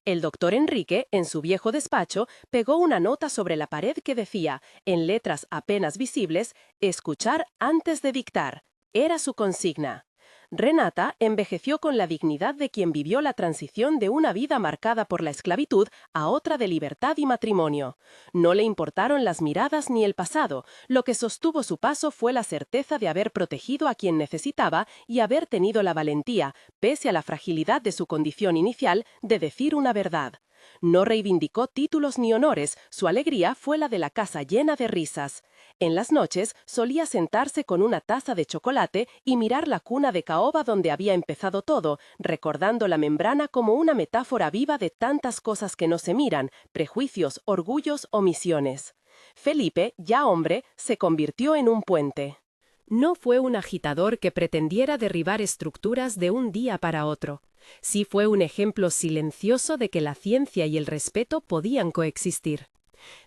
El doctor Enrique, en su viejo despacho, pegó una nota sobre la pared que decía, en letras apenas visibles, «Escuchar antes de dictar». Era su consigna. Renata envejeció con la dignidad de quien vivió la transición de una vida marcada por la esclavitud a otra de libertad y matrimonio. No le importaron las miradas ni el pasado, lo que sostuvo su paso fue la certeza de haber protegido a quien necesitaba y haber tenido la valentía, pese a la fragilidad de su condición inicial, de decir una verdad. No reivindicó títulos ni honores, su alegría fue la de la casa llena de risas. En las noches solía sentarse con una taza de chocolate y mirar la cuna de caoba donde había empezado todo, recordando la membrana como una metáfora viva de tantas cosas que no se miran, prejuicios, orgullos, omisiones. Felipe, ya hombre, se convirtió en un puente. No fue un agitador que pretendiera derribar estructuras de un día para otro. Sí fue un ejemplo silencioso de que la ciencia y el respeto podían coexistir.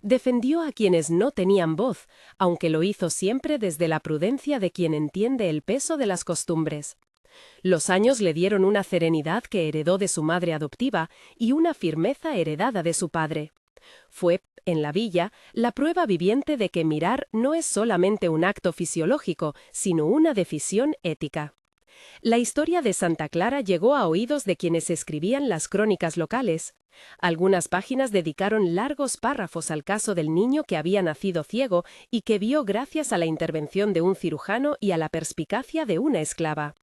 Defendió a quienes no tenían voz, aunque lo hizo siempre desde la prudencia de quien entiende el peso de las costumbres. Los años le dieron una serenidad que heredó de su madre adoptiva y una firmeza heredada de su padre. Fue, en la villa, la prueba viviente de que mirar no es solamente un acto fisiológico, sino una decisión ética. La historia de Santa Clara llegó a oídos de quienes escribían las crónicas locales. Algunas páginas dedicaron largos párrafos al caso del niño que había nacido ciego y que vio gracias a la intervención de un cirujano y a la perspicacia de una esclava.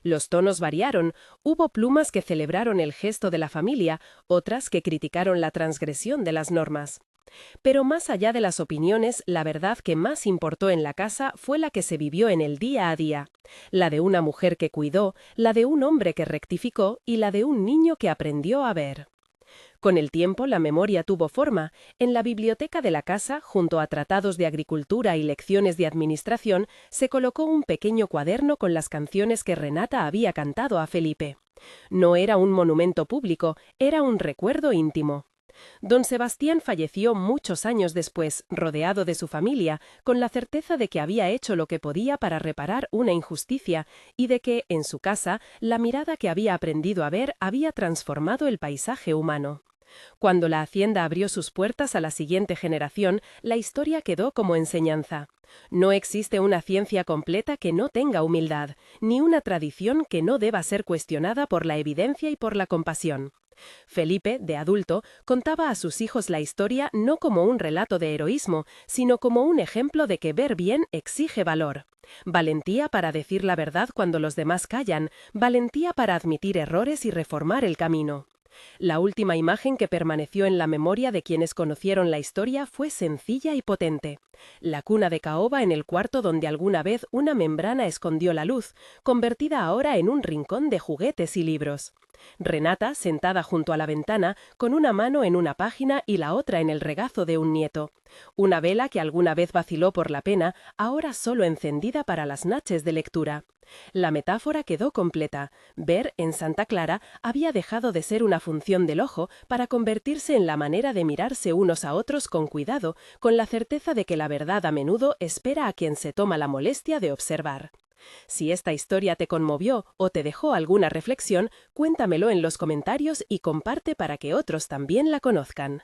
Los tonos variaron, hubo plumas que celebraron el gesto de la familia, otras que criticaron la transgresión de las normas. Pero más allá de las opiniones, la verdad que más importó en la casa fue la que se vivió en el día a día, la de una mujer que cuidó, la de un hombre que rectificó y la de un niño que aprendió a ver. Con el tiempo la memoria tuvo forma. En la biblioteca de la casa, junto a tratados de agricultura y lecciones de administración, se colocó un pequeño cuaderno con las canciones que Renata había cantado a Felipe. No era un monumento público, era un recuerdo íntimo. Don Sebastián falleció muchos años después, rodeado de su familia, con la certeza de que había hecho lo que podía para reparar una injusticia y de que, en su casa, la mirada que había aprendido a ver había transformado el paisaje humano. Cuando la hacienda abrió sus puertas a la siguiente generación, la historia quedó como enseñanza. No existe una ciencia completa que no tenga humildad, ni una tradición que no deba ser cuestionada por la evidencia y por la compasión. Felipe, de adulto, contaba a sus hijos la historia no como un relato de heroísmo, sino como un ejemplo de que ver bien exige valor. Valentía para decir la verdad cuando los demás callan, valentía para admitir errores y reformar el camino. La última imagen que permaneció en la memoria de quienes conocieron la historia fue sencilla y potente. La cuna de caoba en el cuarto donde alguna vez una membrana escondió la luz, convertida ahora en un rincón de juguetes y libros. Renata, sentada junto a la ventana, con una mano en una página y la otra en el regazo de un nieto. Una vela que alguna vez vaciló por la pena, ahora solo encendida para las noches de lectura. La metáfora quedó completa. Ver en Santa Clara había dejado de ser una función del ojo para convertirse en la manera de mirarse unos a otros con cuidado, con la certeza de que la verdad a menudo espera a quien se toma la molestia de observar. Si esta historia te conmovió o te dejó alguna reflexión, cuéntamelo en los comentarios y comparte para que otros también la conozcan.